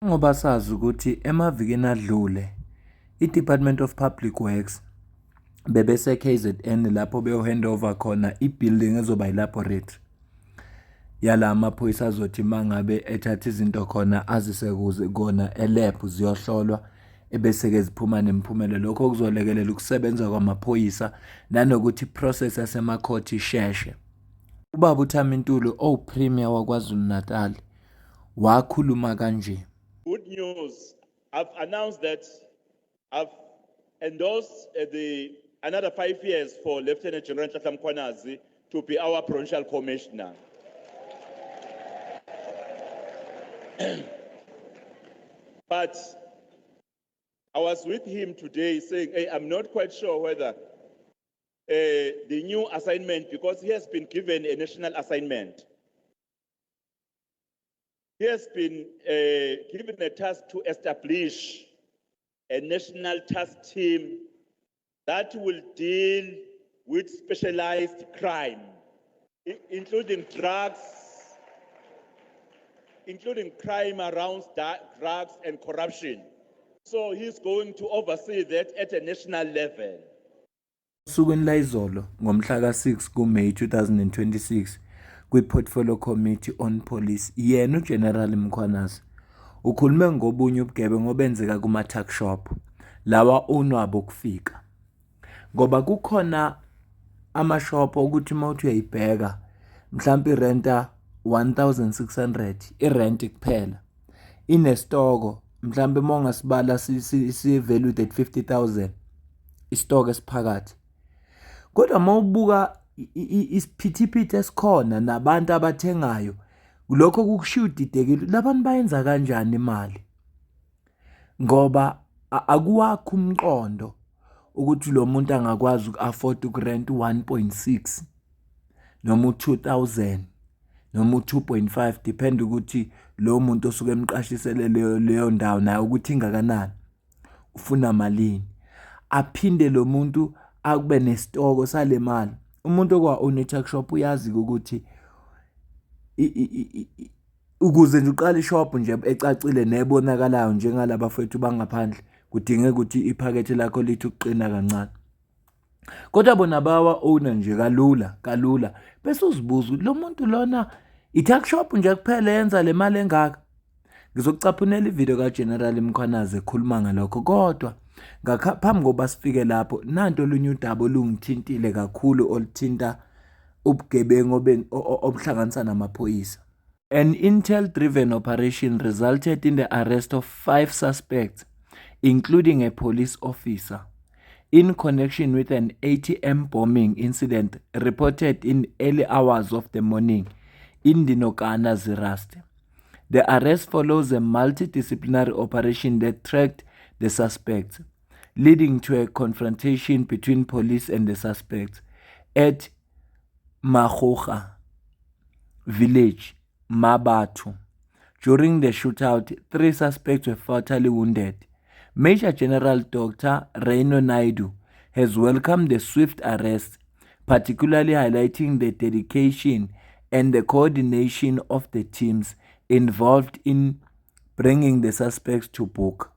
Ngoba sazi ukuthi emavikini adlule i-Department of Public Works bebese KZN lapho beyohandover khona i-building ezoba i-laboratory yala amaphoyisa azothi mangabe ethatha izinto khona azise kuze kona elab ziyohlolwa ebese-ke ziphuma nemiphumela. Lokho kuzolekelela ukusebenza kwamaphoyisa nanokuthi i-process yasemakhoti isheshe. Ubaba uThami owuPremier waKwaZulu-Natal wakhuluma kanje. Good news. I've announced that I've endorsed another 5 years for Lieutenant General Nhlanhla Mkhwanazi to be our provincial commissioner. But I was with him today saying, hey, I'm not quite sure whether the new assignment, because he has been given a national assignment. He has been given a task to establish a national task team that will deal with specialized crime, including drugs, including crime around drugs and corruption. So he's going to oversee that at a national level. Sukwini la izolo ngomhla ka-6 kuMeyi 2026 kwi-Portfolio Committee on Police yena uGeneral Mkhwanazi ukhulume ngobunye ubugebengu obenzeka kuma-tuckshop lawa onwabo ukufika ngoba kukhona amashop ukuthi mawuthi uyayibheka mhlawumbe irenta 1600 irent kuphela inestoko mhlawumbe mongasibala si-valued at 50,000 istoko esiphakathi. Kodwa mawubuka isiphithiphithi esikhona nabantu abathengayo lokho kukushiya udidekile labantu bayenza kanjani imali ngoba akuwakho umqondo ukuthi lo muntu angakwazi uku-afford ukurent 1.6 noma u-2000 noma u-2.5 depend ukuthi lo muntu osuke emqashisele leyo ndawo naye ukuthi ingakanani ufuna malini aphinde lo muntu akube nesitoko sale mali. Umuntu okwa-own i-tuckshop uyazi ukuthi ukuze nje uqale ishop nje ecacile nebonakalayo njengalaba fethu bangaphandle kudingeka ukuthi iphakethe lakho lithi ukuqina kancane. Kodwa bona bawa-owner nje kalula bese uzibuza ukuthi lo muntu lona i-tuckshop nje kuphela yenza le mali engaka. Ngizokucaphunela ivideo kaGeneral Mkhwanazi ekhuluma ngalokho kodwa ngaphambi kokuba sifike lapho nanto olunye udaba olungithintile kakhulu oluthinta ubugebengu obuhlanganisa namaphoyisa. An intel-driven operation resulted in the arrest of 5 suspects, including a police officer, in connection with an ATM bombing incident reported in early hours of the morning in Dinokana, Zeerust. The arrest follows a multidisciplinary operation that tracked the suspects, leading to a confrontation between police and the suspects at Makgoga village, Mmabatho. During the shootout, 3 suspects were fatally wounded. Major General Dr. Reno Naidoo has welcomed the swift arrest, particularly highlighting the dedication and the coordination of the teams involved in bringing the suspects to book.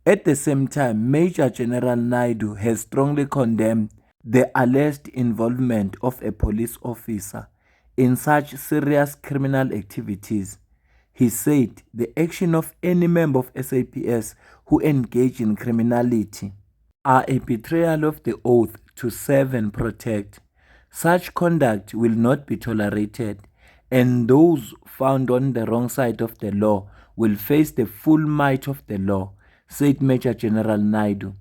At the same time, Major General Naidoo has strongly condemned the alleged involvement of a police officer in such serious criminal activities. He said the action of any member of SAPS who engage in criminality are a betrayal of the oath to serve and protect. Such conduct will not be tolerated, and those found on the wrong side of the law will face the full might of the law, said Major General Naidoo.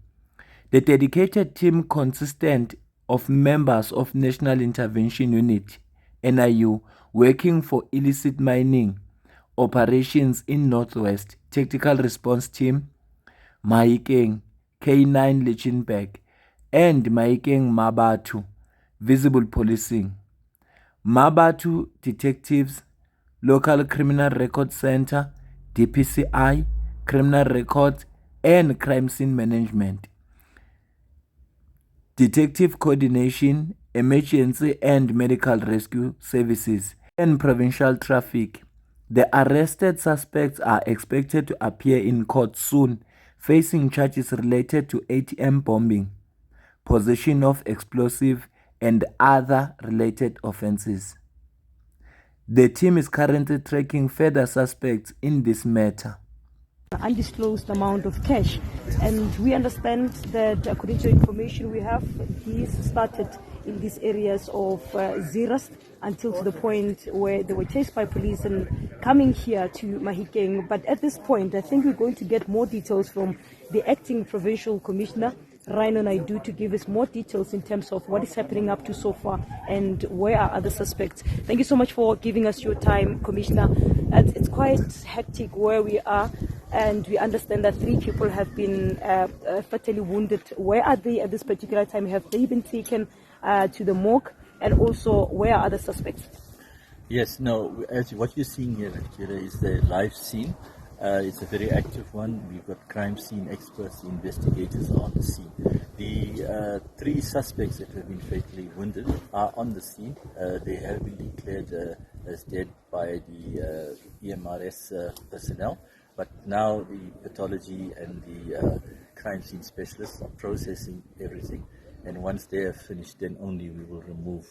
The dedicated team consistent of members of National Intervention Unit, NIU, working for illicit mining operations in Northwest, Tactical Response Team, Mahikeng, K9 Lichtenburg, and Mahikeng Mmabatho, Visible Policing. Mmabatho Detectives, Local Criminal Record Center, DPCI, Criminal Records, and Crime Scene Management. Detective Coordination, Emergency and Medical Rescue Services, and Provincial Traffic, The arrested suspects are expected to appear in court soon, facing charges related to ATM bombing, possession of explosive, and other related offenses. The team is currently tracking further suspects in this matter. Undisclosed amount of cash, and we understand that according to information we have, these started in these areas of Zeerust until to the point where they were chased by police and coming here to Mahikeng. But at this point, I think we're going to get more details from the acting provincial commissioner, Rhino Naidu, to give us more details in terms of what is happening up to so far and where are other suspects. Thank you so much for giving us your time, Commissioner. It's quite hectic where we are, and we understand that 3 people have been fatally wounded. Where are they at this particular time? Have they been taken to the morgue? And also, where are other suspects? Yes, no, as what you're seeing here, Kira, is the live scene. It's a very active one. We've got crime scene experts, investigators are on the scene. The 3 suspects that have been fatally wounded are on the scene. They have been declared as dead by the EMRS personnel. But now the pathology and the crime scene specialists are processing everything. And once they are finished, then only we will remove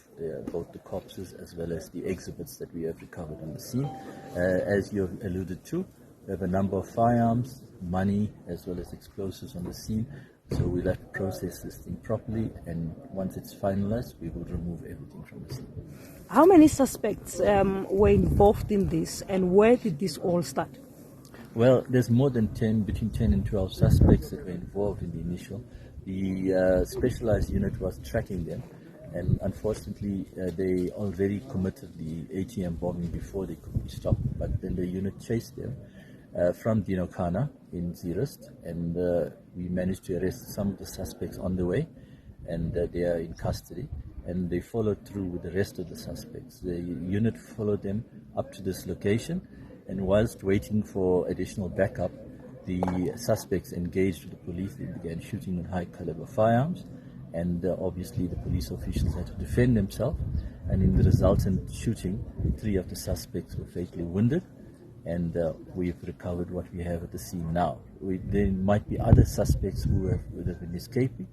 both the corpses as well as the exhibits that we have recovered on the scene. As you have alluded to, we have a number of firearms, money, as well as explosives on the scene. So we'll have to process this thing properly, and once it's finalized, we will remove everything from the scene. How many suspects were involved in this, and where did this all start? Well, there's more than 10, between 10 and 12 suspects that were involved in the initial. The specialized unit was tracking them, and unfortunately they already committed the ATM bombing before they could be stopped, but then the unit chased them from Dinokana in Zeerust, and we managed to arrest some of the suspects on the way, and they are in custody, and they followed through with the rest of the suspects. The unit followed them up to this location, and whilst waiting for additional backup, the suspects engaged with the police. They began shooting with high caliber firearms, and obviously the police officials had to defend themselves, and in the resultant shooting, 3 of the suspects were fatally wounded, and we've recovered what we have at the scene now. There might be other suspects who have been escaping,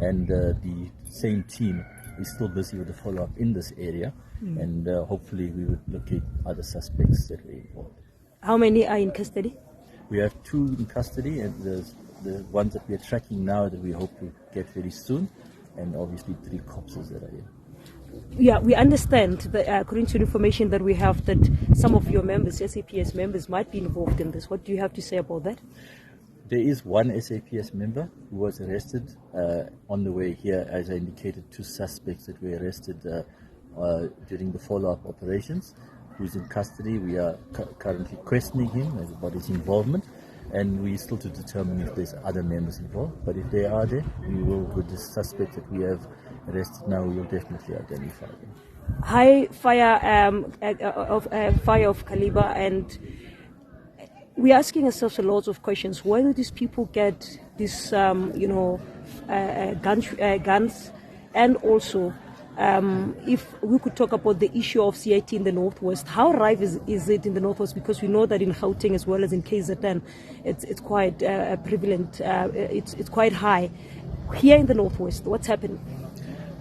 and the same team is still busy with the follow-up in this area, and hopefully we would locate other suspects that were involved. How many are in custody? We have 2 in custody, and the ones that we are tracking now that we hope to get very soon, and obviously 3 corpses that are here. Yeah, we understand that according to the information that we have, that some of your members, SAPS members, might be involved in this. What do you have to say about that? There is 1 SAPS member who was arrested on the way here. As I indicated, 2 suspects that were arrested during the follow-up operations, who's in custody. We are currently questioning him about his involvement, and we're still to determine if there's other members involved. But if they are there, we will, with the suspect that we have arrested now, we will definitely identify them. High fire of caliber, and we're asking ourselves a lot of questions. Where do these people get these, guns, and also if we could talk about the issue of CIT in the Northwest, how rife is it in the Northwest? Because we know that in Gauteng as well as in KZN, it's quite prevalent, it's quite high. Here in the Northwest, what's happening?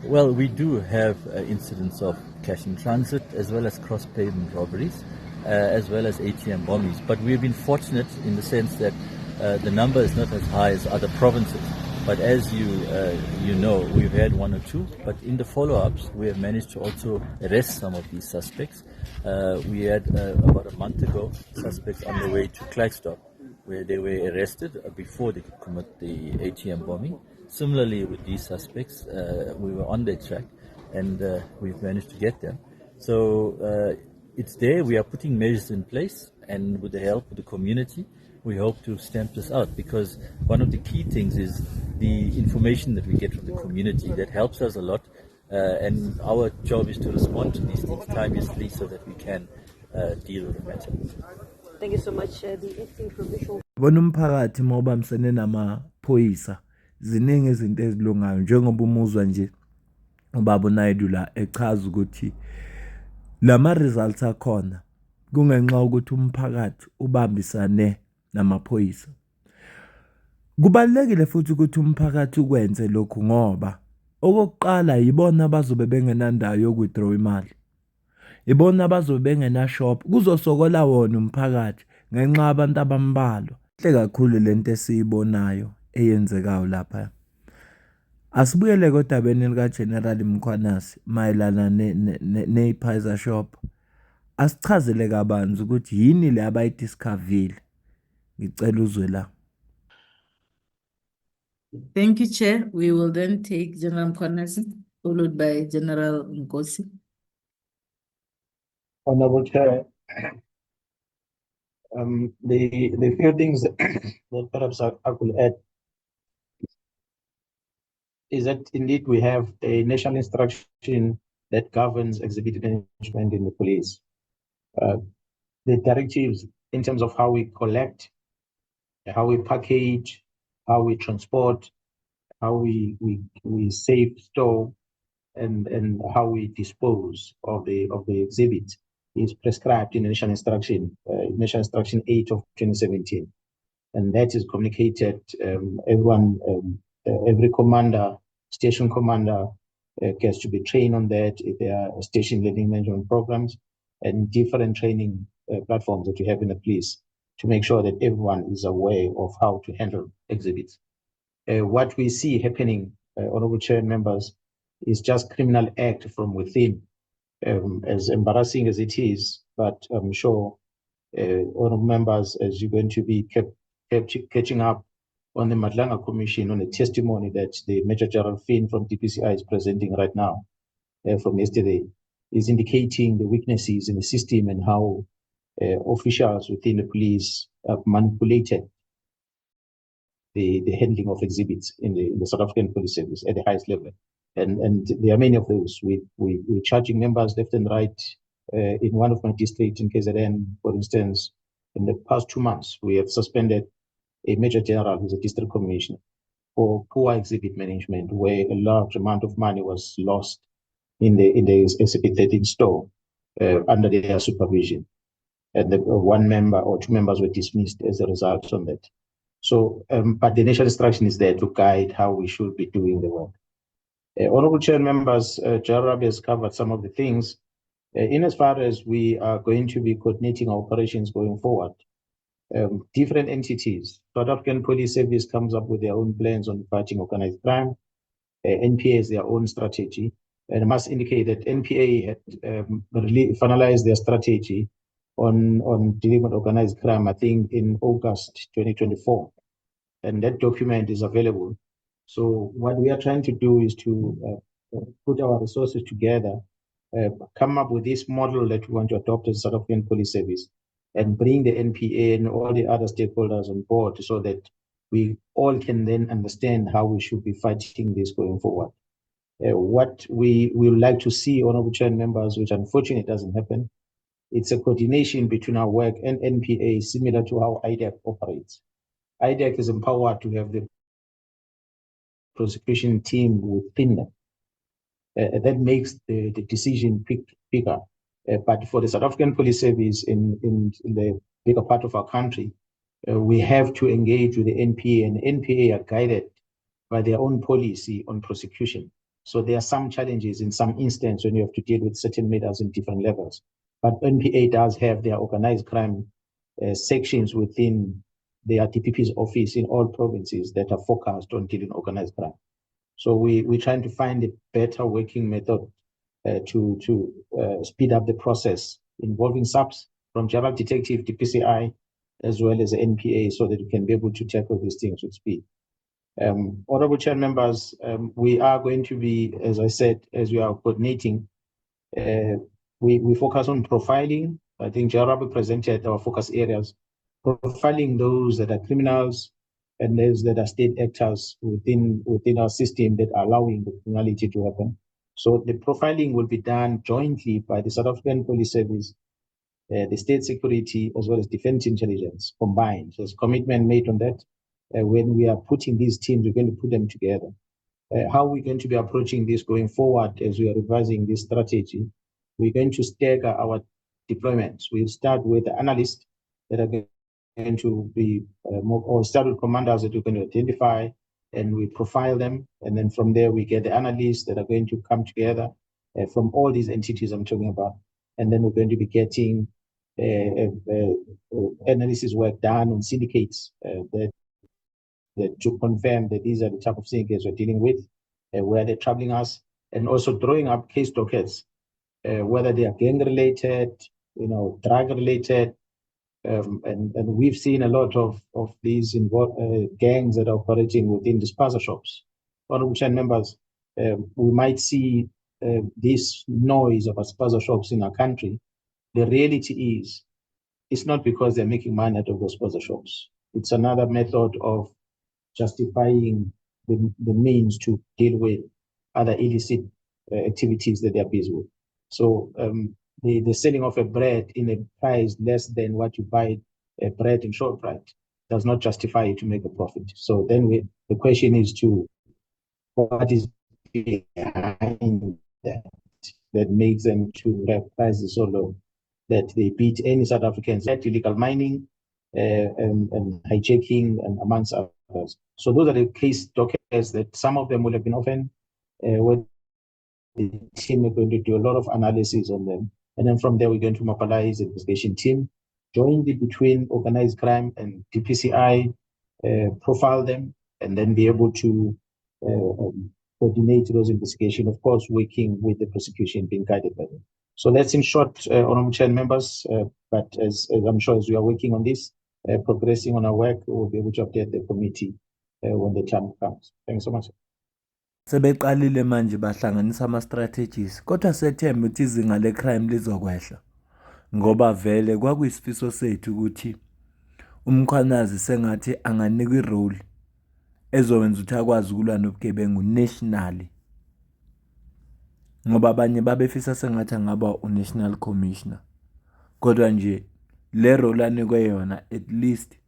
Well, we do have incidents of cash in transit, as well as cross-pavement robberies, as well as ATM bombings. But we've been fortunate in the sense that the number is not as high as other provinces. But as you know, we've had 1 or 2. But in the follow-ups, we have managed to also arrest some of these suspects. We had about a month ago suspects on the way to Klerksdorp, where they were arrested before they could commit the ATM bombing. Similarly, with these suspects, we were on their track, and we've managed to get them. So it's there. We are putting measures in place, and with the help of the community, we hope to stamp this out, because one of the key things is the information that we get from the community that helps us a lot, and our job is to respond to these things timelessly so that we can deal with the matter. Thank you so much. The acting provincial. Bona umphakathi mawubambisene namaphoyisa ziningi izinto ezilungayo, njengoba umuzwa nje ubaba Naidu la echaza ukuthi lama results akhona kungenxa ukuthi umphakathi ubambisane namaphoyisa. Kubalulekile futhi ukuthi umphakathi ukwenze lokhu ngoba okokuqala yibona abazobe bengenandawo yokwithdraw imali. Ibona abazobe bengenashop, kuzosokola wona umphakathi ngenxa yabantu abambalwa. Inhle kakhulu lento esiyibonayo eyenzekayo lapha. Asibuyele kodabeni lika General Mkhwanasi mayelana ne-Pfizer shop. Asichazele kabanzi ukuthi yini le abayidiscoverile. Ngicela uzwe la. Thank you, Chair. We will then take General Mkhwanasi, followed by General Nkosi. Honorable Chair, the few things that perhaps I could add is that indeed we have a national instruction that governs exhibit management in the police. The directives in terms of how we collect, how we package, how we transport, how we save, store, and how we dispose of the exhibit is prescribed in the National Instruction 8 of 2017. And that is communicated, every commander, station commander gets to be trained on that. There are station learning management programs and different training platforms that you have in the police to make sure that everyone is aware of how to handle exhibits. What we see happening, Honorable Chair and members, is just criminal act from within, as embarrassing as it is, but I'm sure honorable members, as you're going to be catching up on the Madlanga Commission on the testimony that the Major General Finn from DPCI is presenting right now from yesterday, is indicating the weaknesses in the system and how officials within the police have manipulated the handling of exhibits in the South African Police Service at the highest level. And there are many of those. We're charging members left and right. In one of my districts in KZN, for instance, in the past 2 months, we have suspended a Major General who's a district commissioner for poor exhibit management, where a large amount of money was lost in the exhibit 13 store under their supervision. And one member or 2 members were dismissed as a result of that. So, but the national instruction is there to guide how we should be doing the work. Honorable Chair members, Jarab has covered some of the things. In as far as we are going to be coordinating our operations going forward, different entities, South African Police Service comes up with their own plans on fighting organized crime. NPA has their own strategy. And I must indicate that NPA had finalized their strategy on dealing with organized crime, I think, in August 2024. And that document is available. So what we are trying to do is to put our resources together, come up with this model that we want to adopt as South African Police Service, and bring the NPA and all the other stakeholders on board so that we all can then understand how we should be fighting this going forward. What we would like to see, Honorable Chair members, which unfortunately doesn't happen, it's a coordination between our work and NPA, similar to how IDAC operates. IDAC is empowered to have the prosecution team within them. That makes the decision quicker. But for the South African Police Service in the bigger part of our country, we have to engage with the NPA, and the NPA are guided by their own policy on prosecution. So there are some challenges in some instances when you have to deal with certain matters in different levels. But NPA does have their organized crime sections within their DPP's office in all provinces that are focused on dealing organized crime. So we're trying to find a better working method to speed up the process involving subs from General Detective, DPCI, as well as the NPA, so that we can be able to tackle these things with speed. Honorable Chair members, we are going to be, as I said, as we are coordinating, we focus on profiling. I think Jarabi presented our focus areas, profiling those that are criminals and those that are state actors within our system that are allowing the criminality to happen. So the profiling will be done jointly by the South African Police Service, the state security, as well as defense intelligence combined. There's commitment made on that. When we are putting these teams, we're going to put them together. How we're going to be approaching this going forward as we are revising this strategy, we're going to stagger our deployments. We'll start with the analysts that are going to be or start with commanders that we're going to identify, and we profile them. And then from there, we get the analysts that are going to come together from all these entities I'm talking about. And then we're going to be getting analysis work done on syndicates that to confirm that these are the type of syndicates we're dealing with, where they're troubling us, and also drawing up case dockets, whether they are gang related, drug related. And we've seen a lot of these gangs that are operating within the spaza shops. Honorable Chair members, we might see this noise about spaza shops in our country. The reality is, it's not because they're making money out of those spaza shops. It's another method of justifying the means to deal with other illicit activities that they're busy with. So the selling of a bread in a price less than what you buy a bread in ShopriteGiant does not justify you to make a profit. So then the question is what is behind that makes them to have prices so low that they beat any South Africans at illegal mining and hijacking, and amongst others. So those are the case dockets that some of them will have been open, where the team are going to do a lot of analysis on them. And then from there, we're going to mobilize the investigation team, jointly between organized crime and DPCI, profile them, and then be able to coordinate those investigations, of course, working with the prosecution being guided by them. So that's in short, Honorable Chair members, but as I'm sure as we are working on this, progressing on our work, we'll be able to update the committee when the time comes. Thanks so much. Sebeqalile manje bahlanganisa ama-strategies, kodwa sethemba ukuthi izinga le-crime lizokwehla, ngoba vele kwakuyisifiso sethu ukuthi umkhwanazi sengathi anganikwa irole ezowenza ukuthi akwazi ukulwa nobugebengu nationally, ngoba abanye babefisa sengathi angaba u-national commissioner. Kodwa nje le role anikwe yona at least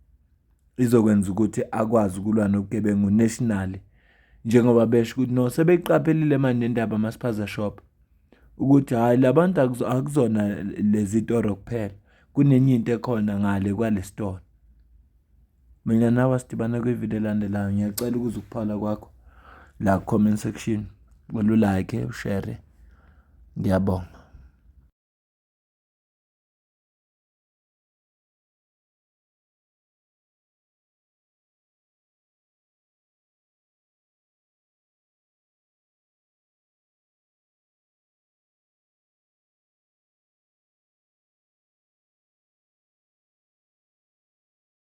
izokwenza ukuthi akwazi ukulwa nobugebengu nationally, njengoba besho ukuthi no sebeqaphelile manje indaba amaspaza shop ukuthi hayi labantu akuzona lezi toro kuphela, kunenye into ekhona ngale kwale store. Mina nawe sidibana kwivideo elandelayo. Ngiyacela ukuze ukuphala kwakho la comment section, ulike, ushare. Ngiyabonga.